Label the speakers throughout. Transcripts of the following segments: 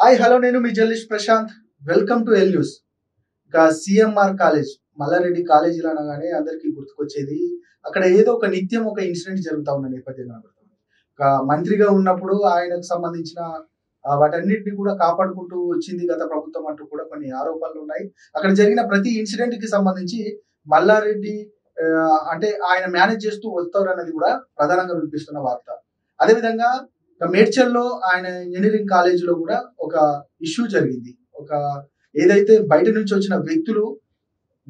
Speaker 1: Hi hello నేను మీ journalist Prashanth. Welcome to L news. ఇక సిఎంఆర్ కాలేజ్ మల్లారెడ్డి కాలేజీలో అనగానే అందరికీ గుర్తుకొచ్చేది అక్కడ ఏదో ఒక నిత్యం ఒక ఇన్సిడెంట్ జరుగుతూ ఉన్న నేపథ్యం కనబడుతుంది. ఒక మంత్రిగా ఉన్నప్పుడు ఆయనకు సంబంధించిన వాటన్నిటిని కూడా కాపాడుకుంటూ వచ్చింది గత ప్రభుత్వం అంటూ కూడా కొన్ని ఆరోపణలు ఉన్నాయి. అక్కడ జరిగిన ప్రతి ఇన్సిడెంట్ కి సంబంధించి మల్లారెడ్డి అంటే ఆయన మేనేజ్ చేస్తూ వస్తారు అన్నది కూడా ప్రధానంగా వినిపిస్తున్న వార్త. అదేవిధంగా మేడ్చల్లో ఆయన ఇంజనీరింగ్ కాలేజీలో కూడా ఒక ఇష్యూ జరిగింది. ఒక ఏదైతే బయట నుంచి వచ్చిన వ్యక్తులు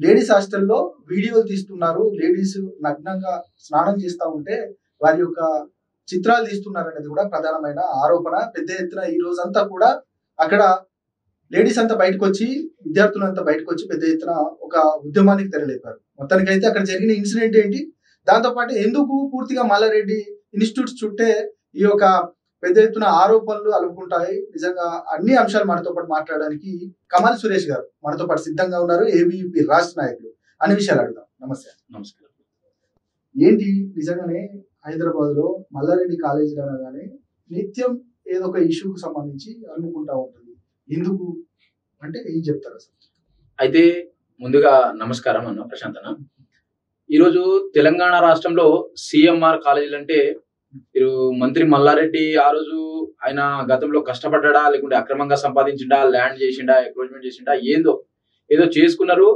Speaker 1: లేడీస్ హాస్టల్లో వీడియోలు తీస్తున్నారు, లేడీస్ నగ్నంగా స్నానం చేస్తూ ఉంటే వారి యొక్క చిత్రాలు తీస్తున్నారు అనేది కూడా ప్రధానమైన ఆరోపణ. పెద్ద ఎత్తున ఈ రోజంతా కూడా అక్కడ లేడీస్ అంతా బయటకు వచ్చి, విద్యార్థులంతా బయటకు వచ్చి పెద్ద ఎత్తున ఒక ఉద్యమానికి తెరలేపారు. మొత్తానికైతే అక్కడ జరిగిన ఇన్సిడెంట్ ఏంటి, దాంతోపాటు ఎందుకు పూర్తిగా మల్లారెడ్డి ఇన్స్టిట్యూట్ చుట్టే ఈ యొక్క పెద్ద ఎత్తున ఆరోపణలు అలుపుకుంటాయి, నిజంగా అన్ని అంశాలు మనతో పాటు మాట్లాడడానికి కమల్ సురేష్ గారు మనతో పాటు సిద్ధంగా ఉన్నారు, ఏబీవీపీ రాష్ట్ర నాయకులు. అన్ని విషయాలు అడుగుదాం. నమస్తే.
Speaker 2: నమస్కారం.
Speaker 1: ఏంటి నిజంగానే హైదరాబాద్ లో మల్లారెడ్డి కాలేజీలో అనగానే నిత్యం ఏదో ఒక ఇష్యూకు సంబంధించి అనుకుంటా ఉంటుంది, ఎందుకు అంటే ఏం చెప్తారు అసలు?
Speaker 2: అయితే ముందుగా నమస్కారం అన్న ప్రశాంత్ అన్న. ఈరోజు తెలంగాణ రాష్ట్రంలో సిఎంఆర్ కాలేజీలు అంటే మంత్రి మల్లారెడ్డి ఆ రోజు ఆయన గతంలో కష్టపడ్డా, లేకుంటే అక్రమంగా సంపాదించిండా, ల్యాండ్ చేసిండా, ఎంక్రోచ్మెంట్ చేసిండా, ఏదో చేసుకున్నారు.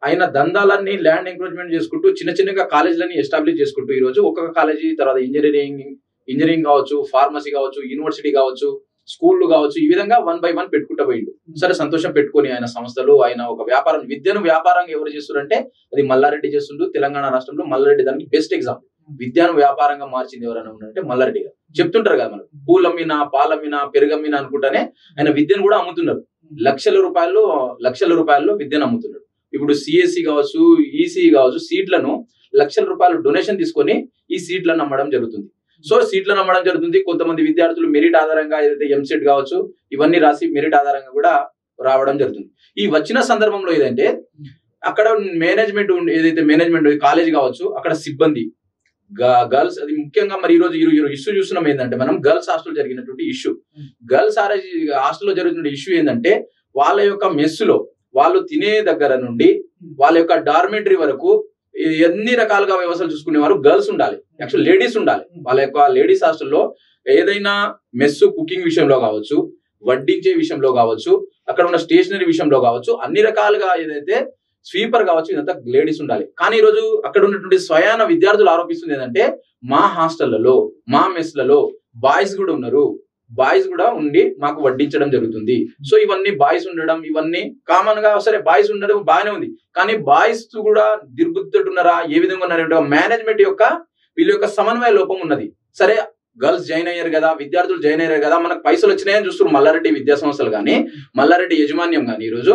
Speaker 2: ఆయన దందాలన్నీ ల్యాండ్ ఎంక్రోచ్మెంట్ చేసుకుంటూ చిన్న చిన్నగా కాలేజీలని ఎస్టాబ్లిష్ చేసుకుంటూ ఈరోజు ఒక్కొక్క కాలేజీ తర్వాత ఇంజనీరింగ్ కావచ్చు, ఫార్మసీ కావచ్చు, యూనివర్సిటీ కావచ్చు, స్కూళ్ళు కావచ్చు, ఈ విధంగా 1 by 1 పెట్టుకుంటూ పోయిండు. సరే, సంతోషం పెట్టుకొని ఆయన సంస్థలు, ఆయన ఒక వ్యాపారం, విద్యను వ్యాపారంగా ఎవరు చేస్తున్నారంటే అది మల్లారెడ్డి చేస్తుండ్రు. తెలంగాణ రాష్ట్రంలో మల్లారెడ్డి దానికి బెస్ట్ ఎగ్జాంపుల్. విద్యను వ్యాపారంగా మార్చింది ఎవరైనా ఉన్నారంటే మల్లారెడ్డి గారు. చెప్తుంటారు కదా, మనం పూలమ్మినా, పాలమ్మినా, పెరుగమ్మినా అనుకుంటానే ఆయన విద్యను కూడా అమ్ముతున్నారు. లక్షల రూపాయల్లో విద్యను అమ్ముతున్నారు. ఇప్పుడు సిఎస్సి కావచ్చు, ఈసీ కావచ్చు, సీట్లను లక్షల రూపాయలు డొనేషన్ తీసుకొని ఈ సీట్లను అమ్మడం జరుగుతుంది. సో సీట్లను అమ్మడం జరుగుతుంది. కొంతమంది విద్యార్థులు మెరిట్ ఆధారంగా ఏదైతే ఎంసెట్ కావచ్చు ఇవన్నీ రాసి మెరిట్ ఆధారంగా కూడా రావడం జరుగుతుంది. ఈ వచ్చిన సందర్భంలో ఏదంటే అక్కడ మేనేజ్మెంట్ కాలేజ్ కావచ్చు, అక్కడ సిబ్బంది గర్ల్స్, అది ముఖ్యంగా మరి ఈరోజు ఇష్యూ చూస్తున్నాం ఏంటంటే, మనం గర్ల్స్ హాస్టల్ జరిగినటువంటి ఇష్యూ, గర్ల్స్ హాస్టల్లో జరుగుతున్న ఇష్యూ ఏంటంటే వాళ్ళ యొక్క మెస్సులో వాళ్ళు తినే దగ్గర నుండి వాళ్ళ యొక్క డార్మెంటరీ వరకు ఎన్ని రకాలుగా వ్యవస్థలు చూసుకునేవారు గర్ల్స్ ఉండాలి, యాక్చువల్ లేడీస్ ఉండాలి. వాళ్ళ యొక్క లేడీస్ హాస్టల్లో ఏదైనా మెస్సు కుకింగ్ విషయంలో కావచ్చు, వడ్డించే విషయంలో కావచ్చు, అక్కడ ఉన్న స్టేషనరీ విషయంలో కావచ్చు, అన్ని రకాలుగా ఏదైతే స్వీపర్ కావచ్చు, ఇదంతా లేడీస్ ఉండాలి. కానీ ఈరోజు అక్కడ ఉన్నటువంటి స్వయాన విద్యార్థులు ఆరోపిస్తుంది ఏంటంటే మా హాస్టళ్లలో, మా మెస్లలో బాయ్స్ కూడా ఉన్నారు, బాయ్స్ కూడా ఉండి మాకు వడ్డించడం జరుగుతుంది. సో ఇవన్నీ బాయ్స్ ఉండడం, ఇవన్నీ కామన్ గా, సరే బాయ్స్ ఉండడం బాగానే ఉంది, కానీ బాయ్స్ కూడా దిర్బుద్ధున్నారా, ఏ విధంగా ఉన్నారంటే మేనేజ్మెంట్ యొక్క వీళ్ళ యొక్క సమన్వయ లోపం ఉన్నది. సరే, గర్ల్స్ జాయిన్ అయ్యారు కదా, విద్యార్థులు జాయిన్ అయ్యారు కదా, మనకు పైసలు వచ్చినాయని చూస్తున్నారు మల్లారెడ్డి విద్యా సంస్థలు కానీ, మల్లారెడ్డి యాజమాన్యం కానీ ఈరోజు.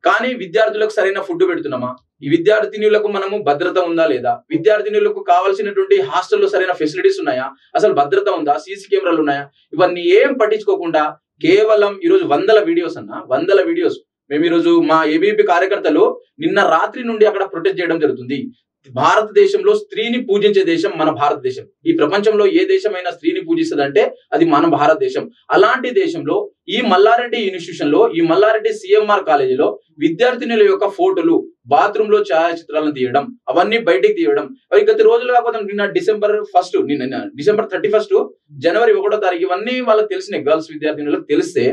Speaker 2: కానీ విద్యార్థులకు సరైన ఫుడ్ పెడుతున్నామా, ఈ విద్యార్థినులకు మనము భద్రత ఉందా లేదా, విద్యార్థినులకు కావాల్సినటువంటి హాస్టల్లో సరైన ఫెసిలిటీస్ ఉన్నాయా, అసలు భద్రత ఉందా, సీసీ కెమెరాలు ఉన్నాయా, ఇవన్నీ ఏం పట్టించుకోకుండా కేవలం ఈరోజు వందల వీడియోస్ మేము ఈరోజు మా ఏబీపీ కార్యకర్తలు నిన్న రాత్రి నుండి అక్కడ ప్రొటెస్ట్ చేయడం జరుగుతుంది. భారతదేశంలో స్త్రీని పూజించే దేశం మన భారతదేశం. ఈ ప్రపంచంలో ఏ దేశమైనా స్త్రీని పూజిస్తుందంటే అది మన భారతదేశం. అలాంటి దేశంలో ఈ మల్లారెడ్డి ఇన్స్టిట్యూషన్ లో, ఈ మల్లారెడ్డి సిఎంఆర్ కాలేజీలో విద్యార్థినుల యొక్క ఫోటోలు, బాత్రూమ్ లో ఛాయాచిత్రాలను తీయడం, అవన్నీ బయటికి తీయడం. అవి గత రోజులు కాకపోతే నిన్న డిసెంబర్ 31 జనవరి 1వ తారీఖు ఇవన్నీ వాళ్ళకి తెలిసినాయి, గర్ల్స్ విద్యార్థినులకు తెలిస్తే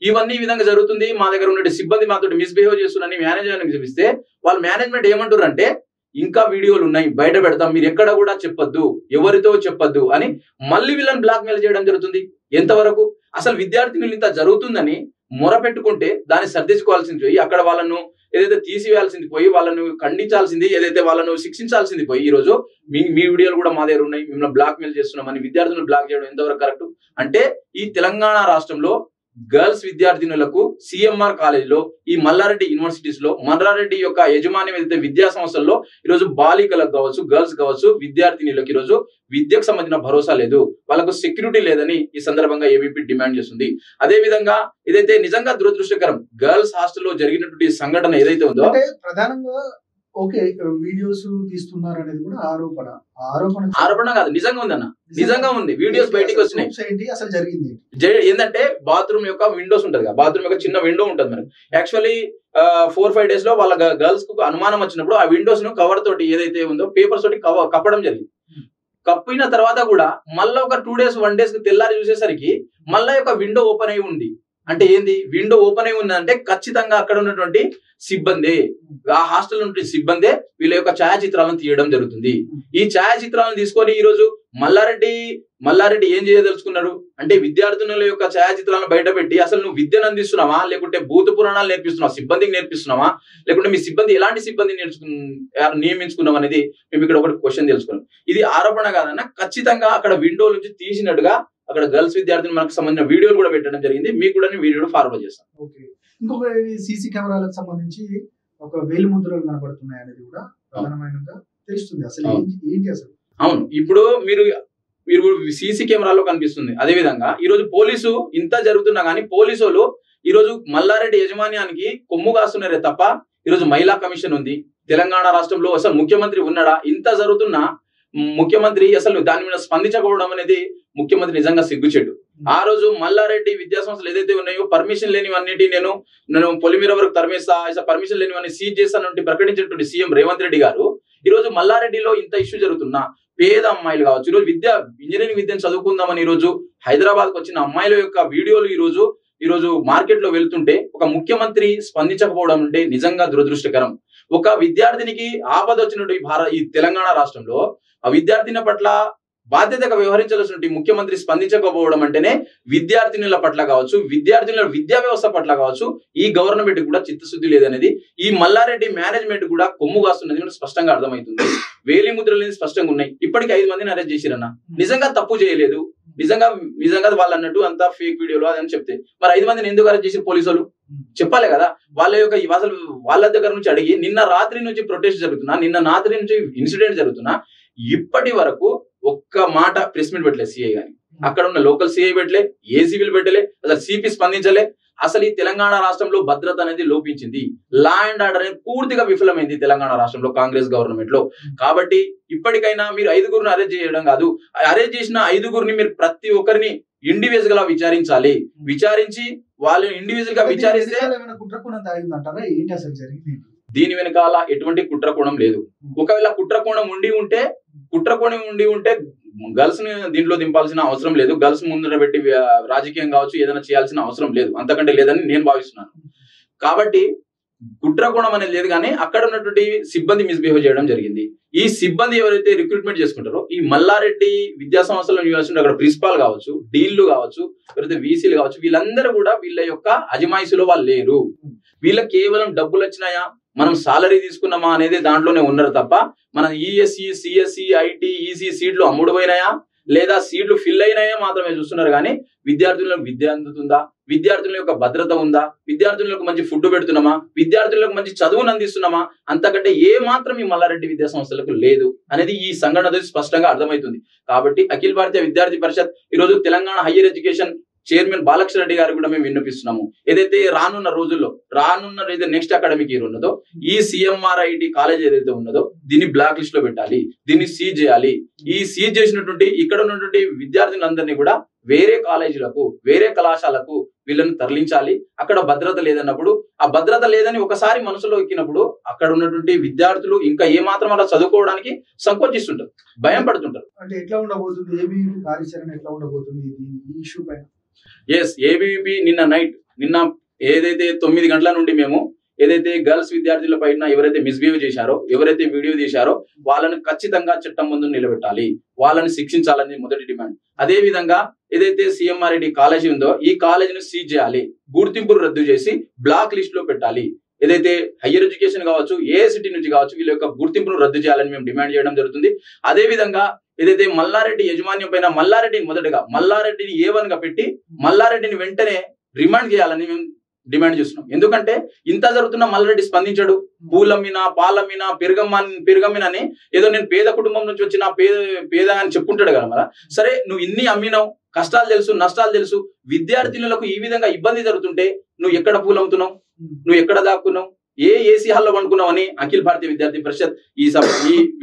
Speaker 2: ఇవన్నీ ఈ విధంగా జరుగుతుంది, మా దగ్గర ఉన్న సిబ్బంది మాతో మిస్బిహేవ్ చేస్తున్నారని మేనేజ్మెంట్ చూపిస్తే వాళ్ళ మేనేజ్మెంట్ ఏమంటారు అంటే ఇంకా వీడియోలు ఉన్నాయి, బయట పెడతాం, మీరు ఎక్కడ కూడా చెప్పొద్దు, ఎవరితో చెప్పొద్దు అని మళ్ళీ వీళ్ళని బ్లాక్ మెయిల్ చేయడం జరుగుతుంది. ఎంతవరకు అసలు విద్యార్థినులు ఇంత జరుగుతుందని మొరపెట్టుకుంటే దాన్ని సర్దించుకోవాల్సింది పోయి, అక్కడ వాళ్ళను ఏదైతే తీసివేయాల్సింది పోయి, వాళ్ళను ఖండించాల్సింది, ఏదైతే వాళ్ళను శిక్షించాల్సింది పోయి, ఈరోజు మీ వీడియోలు కూడా మా దగ్గర ఉన్నాయి, మిమ్మల్ని బ్లాక్ మెయిల్ చేస్తున్నామని విద్యార్థులను బ్లాక్ చేయడం ఎంతవరకు కరెక్ట్ అంటే? ఈ తెలంగాణ రాష్ట్రంలో గర్ల్స్ విద్యార్థినులకు సిఎంఆర్ కాలేజీలో, ఈ మల్లారెడ్డి యూనివర్సిటీస్ లో, మల్లారెడ్డి యొక్క యజమాన్యం ఏదైతే విద్యా సంస్థల్లో ఈరోజు బాలికలకు కావచ్చు, గర్ల్స్ కావచ్చు, విద్యార్థినులకు ఈరోజు విద్యకు సంబంధించిన భరోసా లేదు, వాళ్ళకు సెక్యూరిటీ లేదని ఈ సందర్భంగా ఏబీపీ డిమాండ్ చేస్తుంది. అదే విధంగా ఇదైతే నిజంగా దురదృష్టకరం. గర్ల్స్ హాస్టల్లో జరిగినటువంటి సంఘటన ఏదైతే ఉందో,
Speaker 1: ప్రధానంగా ఓకే, వీడియోస్ తీస్తున్నారు అనేది కూడా ఆరోపణ.
Speaker 2: ఆరోపణ కాదు, నిజంగా ఉంది అన్న, నిజంగా ఉంది. వీడియోస్ బయటికి వచ్చినాయి.
Speaker 1: ఏంటి అసలు జరిగింది
Speaker 2: ఏంటంటే బాత్రూమ్ యొక్క విండోస్ ఉంటది కదా, బాత్రూమ్ యొక్క చిన్న విండో ఉంటది మనకి. యాక్చువల్లీ 4-5 days లో వాళ్ళ గర్ల్స్ కు అనుమానం వచ్చినప్పుడు ఆ విండోస్ ను కవర్ తోటి ఏదైతే ఉందో పేపర్స్ తోటి కప్పడం జరిగింది. కప్పిన తర్వాత కూడా మళ్ళీ ఒక 2 days 1 days తెల్లారి చూసేసరికి మళ్ళీ ఒక విండో ఓపెన్ అయి ఉంది. అంటే ఏంది, విండో ఓపెన్ అయి ఉందంటే ఖచ్చితంగా అక్కడ ఉన్నటువంటి సిబ్బంది, ఆ హాస్టల్ నుండి సిబ్బందే వీళ్ళ యొక్క ఛాయాచిత్రాలను తీయడం జరుగుతుంది. ఈ ఛాయాచిత్రాలను తీసుకొని ఈ రోజు మల్లారెడ్డి ఏం చేయదలుచుకున్నాడు అంటే, విద్యార్థుల యొక్క ఛాయాచిత్రాలను బయట పెట్టి అసలు నువ్వు విద్యను అందిస్తున్నావా, లేకుంటే భూత పురాణాలు నేర్పిస్తున్నావా, సిబ్బందికి నేర్పిస్తున్నావా, లేకుంటే మీ సిబ్బంది ఎలాంటి సిబ్బంది నియమించుకున్నాం అనేది మేము ఇక్కడ ఒకటి క్వశ్చన్ తెలుసుకున్నాం. ఇది ఆరోపణ కాదన్న, ఖచ్చితంగా అక్కడ విండో నుంచి తీసినట్టుగా అక్కడ గర్ల్స్ విద్యార్థులు మనకు సంబంధించిన వీడియోలు కూడా పెట్టడం జరిగింది. మీకు కూడా నేను వీడియో ఫార్వర్డ్ చేస్తాను.
Speaker 1: ఓకే, ఇంకొక సీసీ కెమెరాలకు సంబంధించి ఒక వేలి ముద్రలు కనబడుతున్నాయి అనేది కూడా ప్రధానమైనగా తెలుస్తుంది. అసలు ఏంటి అసలు?
Speaker 2: అవును, ఇప్పుడు మీరు సీసీ కెమెరాలో కనిపిస్తుంది. అదే విధంగా ఈ రోజు పోలీసు ఇంత జరుగుతున్నా కానీ పోలీసు వాళ్ళు ఈ రోజు మల్లారెడ్డి యాజమాన్యానికి కొమ్ము కాస్తున్నారే తప్ప ఈ రోజు మహిళా కమిషన్ ఉంది. తెలంగాణ రాష్ట్రంలో అసలు ముఖ్యమంత్రి ఉన్నాడా? ఇంత జరుగుతున్నా ముఖ్యమంత్రి అసలు దాని మీద స్పందించకపోవడం అనేది ముఖ్యమంత్రి నిజంగా సిగ్గుచేటు. ఆ రోజు మల్లారెడ్డి విద్యా సంస్థలు ఏదైతే ఉన్నాయో పర్మిషన్ లేనివన్నిటి నేను పొలిమేర వరకు తరిమేస్తా, పర్మిషన్ లేనివన్నీ సీజ్ చేస్తానంటే ప్రకటించినటువంటి సీఎం రేవంత్ రెడ్డి గారు ఈ రోజు మల్లారెడ్డిలో ఇంత ఇష్యూ జరుగుతున్నా పేద అమ్మాయిలు కావచ్చు, ఈరోజు ఇంజనీరింగ్ విద్యను చదువుకుందామని ఈ రోజు హైదరాబాద్ కు వచ్చిన అమ్మాయిల యొక్క వీడియోలు ఈ రోజు మార్కెట్ లో వెళ్తుంటే ఒక ముఖ్యమంత్రి స్పందించకపోవడం అంటే నిజంగా దురదృష్టకరం. ఒక విద్యార్థినికి ఆపద వచ్చినటువంటి ఈ తెలంగాణ రాష్ట్రంలో ఆ విద్యార్థిని పట్ల బాధ్యతగా వ్యవహరించాల్సిన ముఖ్యమంత్రి స్పందించకపోవడం అంటేనే విద్యార్థినుల పట్ల కావచ్చు, విద్యార్థినుల విద్యా వ్యవస్థ పట్ల కావచ్చు ఈ గవర్నమెంట్ కూడా చిత్తశుద్ధి లేదనేది ఈ మల్లారెడ్డి మేనేజ్మెంట్ కూడా కొమ్ము కాస్తున్నది స్పష్టంగా అర్థమవుతుంది. వేలి ముద్రలు స్పష్టంగా ఉన్నాయి. ఇప్పటికి 5 మందిని అరెస్ట్ చేసిరన్న, నిజంగా తప్పు చేయలేదు, నిజంగా వాళ్ళు అన్నట్టు అంతా ఫేక్ వీడియోలు అదని చెప్తే మరి 5 మందిని ఎందుకు అరెస్ట్ చేసి పోలీసులు చెప్పాలి కదా. అసలు వాళ్ళ దగ్గర నుంచి అడిగి నిన్న రాత్రి నుంచి ప్రొటెస్ట్ జరుగుతున్నా, నిన్న రాత్రి నుంచి ఇన్సిడెంట్ జరుగుతున్నా ఇప్పటి వరకు ఒక్క మాట ప్రెస్ మీట్ పెట్టలే సిఐ గాని, అక్కడ ఉన్న లోకల్ సిఐ పెట్టలే, ఏసీబీలు పెట్టలే, అసలు సిపి స్పందించలే. అసలు ఈ తెలంగాణ రాష్ట్రంలో భద్రత అనేది లోపించింది, లా అండ్ ఆర్డర్ అనేది పూర్తిగా విఫలమైంది తెలంగాణ రాష్ట్రంలో కాంగ్రెస్ గవర్నమెంట్ లో. కాబట్టి ఇప్పటికైనా మీరు 5గురిని అరెస్ట్ చేయడం కాదు, అరెస్ట్ చేసిన 5గురిని మీరు ప్రతి ఒక్కరిని ఇండివిజువల్ గా విచారించాలి. విచారించి వాళ్ళని ఇండివిజువల్ గా విచారిస్తే దీని వెనకాల ఎటువంటి కుట్రకోణం లేదు. ఒకవేళ కుట్రకోణం ఉండి ఉంటే గర్ల్స్ ని దీంట్లో దింపాల్సిన అవసరం లేదు, గర్ల్స్ ముందు పెట్టి రాజకీయం కావచ్చు ఏదైనా చేయాల్సిన అవసరం లేదు, అంతకంటే లేదని నేను భావిస్తున్నాను. కాబట్టి కుట్రకోణం అనేది లేదు, కానీ అక్కడ ఉన్నటువంటి సిబ్బంది మిస్బిహేవ్ చేయడం జరిగింది. ఈ సిబ్బంది ఎవరైతే రిక్రూట్మెంట్ చేసుకుంటారో ఈ మల్లారెడ్డి విద్యా సంస్థలో నివసించిన అక్కడ ప్రిన్సిపాల్ కావచ్చు, డీన్లు కావచ్చు, ఎవరైతే వీసీలు కావచ్చు, వీళ్ళందరూ కూడా వీళ్ళ యొక్క అజమాయిషిలో వాళ్ళు లేరు. వీళ్ళకి కేవలం డబ్బులు వచ్చినాయా, మనం సాలరీ తీసుకున్నామా అనేది దాంట్లోనే ఉన్నారు తప్ప మన ఈఎస్సి, సిఎస్సి, ఐటీ, ఈసీ సీట్లు అమ్ముడు పోయినాయా లేదా సీట్లు ఫిల్ అయినాయా మాత్రమే చూస్తున్నారు. కానీ విద్యార్థులకు విద్య అందుతుందా, విద్యార్థుల యొక్క భద్రత ఉందా, విద్యార్థులకు మంచి ఫుడ్ పెడుతున్నామా, విద్యార్థులకు మంచి చదువును అందిస్తున్నామా, అంతకంటే ఏ మాత్రం ఈ మల్లారెడ్డి విద్యా సంస్థలకు లేదు అనేది ఈ సంఘటన స్పష్టంగా అర్థమవుతుంది. కాబట్టి అఖిల భారతీయ విద్యార్థి పరిషత్ ఈరోజు Telangana higher education chairman Balakrishna Reddy గారు కూడా మేము విన్నపిస్తున్నాము. ఏదైతే రానున్న నెక్స్ట్ అకాడమిక్ ఇయర్ ఉన్నదో ఈ సిఎంఆర్ఐటి కాలేజ్ ఏదైతే ఉన్నదో దీన్ని బ్లాక్ లిస్ట్ లో పెట్టాలి, దీన్ని సీజ్ చేయాలి. ఈ సీజ్ చేసినటువంటి ఇక్కడ ఉన్నటువంటి విద్యార్థులందరినీ కూడా వేరే కాలేజీలకు, వేరే కళాశాలకు వీళ్ళని తరలించాలి. అక్కడ భద్రత లేదన్నప్పుడు, ఆ భద్రత లేదని ఒకసారి మనసులో ఎక్కినప్పుడు అక్కడ ఉన్నటువంటి విద్యార్థులు ఇంకా ఏమాత్రం అలా చదువుకోవడానికి సంకోచిస్తుంటారు, భయం పడుతుంటారు.
Speaker 1: అంటే ఎట్లా ఉండబోతుంది ఏబీవీపీ కార్యాచరణ, ఎట్లా ఉండబోతుంది ఈ ఇష్యూ పైన?
Speaker 2: ఏబీవీపీ నిన్న ఏదైతే 9 గంటల నుండి మేము ఏదైతే గర్ల్స్ విద్యార్థుల పైన ఎవరైతే మిస్బిహేవ్ చేశారో, ఎవరైతే వీడియో తీశారో వాళ్ళని ఖచ్చితంగా చట్టం ముందు నిలబెట్టాలి, వాళ్ళని శిక్షించాలని మొదటి డిమాండ్. అదే విధంగా ఏదైతే సిఎంఆర్ఐటి కాలేజీ ఉందో ఈ కాలేజీని సీజ్ చేయాలి, గుర్తింపును రద్దు చేసి బ్లాక్ లిస్ట్ లో పెట్టాలి. ఏదైతే హయ్యర్ ఎడ్యుకేషన్ కావచ్చు, ఏఐసిటీ నుంచి కావచ్చు వీళ్ళ యొక్క గుర్తింపును రద్దు చేయాలని మేము డిమాండ్ చేయడం జరుగుతుంది. అదే విధంగా ఏదైతే మల్లారెడ్డి యాజమాన్యం పైన మల్లారెడ్డిని A1 గా పెట్టి మల్లారెడ్డిని వెంటనే రిమాండ్ చేయాలని మేము డిమాండ్ చేస్తున్నాం. ఎందుకంటే ఇంత జరుగుతున్న మల్లారెడ్డి స్పందించాడు. పూలమ్మినా, పాలమ్మినా, పెరుగమ్మినని ఏదో నేను పేద కుటుంబం నుంచి వచ్చిన పేద అని చెప్పుకుంటాడు కదా. మరి సరే, నువ్వు ఇన్ని అమ్మినావు, కష్టాలు తెలుసు, నష్టాలు తెలుసు, విద్యార్థినులకు ఈ విధంగా ఇబ్బంది జరుగుతుంటే నువ్వు ఎక్కడ పూలమ్ముతున్నావు, నువ్వు ఎక్కడ దాక్కున్నావు, ఏసీ హాల్లో పండుకున్నామని అఖిల భారతీయ విద్యార్థి పరిషత్ ఈ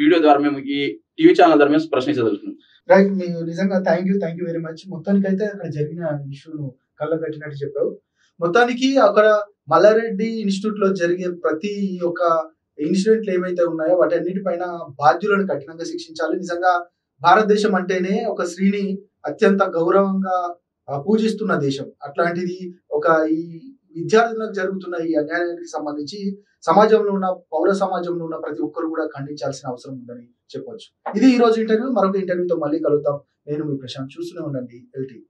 Speaker 2: వీడియో ద్వారా మేము ఈ టీవీ ఛానల్ ద్వారా మేము ప్రశ్నించదలుచుకున్నాం.
Speaker 1: రైట్, మీరు నిజంగా థ్యాంక్ యూ వెరీ మచ్. మొత్తానికి అయితే అక్కడ జరిగిన ఇష్యూను కళ్ళ కట్టినట్టు చెప్పావు. మొత్తానికి అక్కడ మల్లారెడ్డి ఇన్స్టిట్యూట్ లో జరిగే ప్రతి ఒక్క ఇన్సిడెంట్లు ఏవైతే ఉన్నాయో వాటన్నిటిపైన బాధ్యులను కఠినంగా శిక్షించాలి. నిజంగా భారతదేశం అంటేనే ఒక స్త్రీని అత్యంత గౌరవంగా పూజిస్తున్న దేశం. అట్లాంటిది ఒక ఈ విద్యార్థులకు జరుగుతున్న ఈ అన్యాయానికి సంబంధించి సమాజంలో ఉన్న పౌర సమాజంలో ఉన్న ప్రతి ఒక్కరు కూడా ఖండించాల్సిన అవసరం ఉందని చెప్పొచ్చు. ఇది ఈ రోజు ఇంటర్వ్యూ. మరొక ఇంటర్వ్యూతో మళ్ళీ కలుద్దాం. నేను మీ ప్రశాంత్. చూస్తూనే ఉండండి ఎల్టీవీ.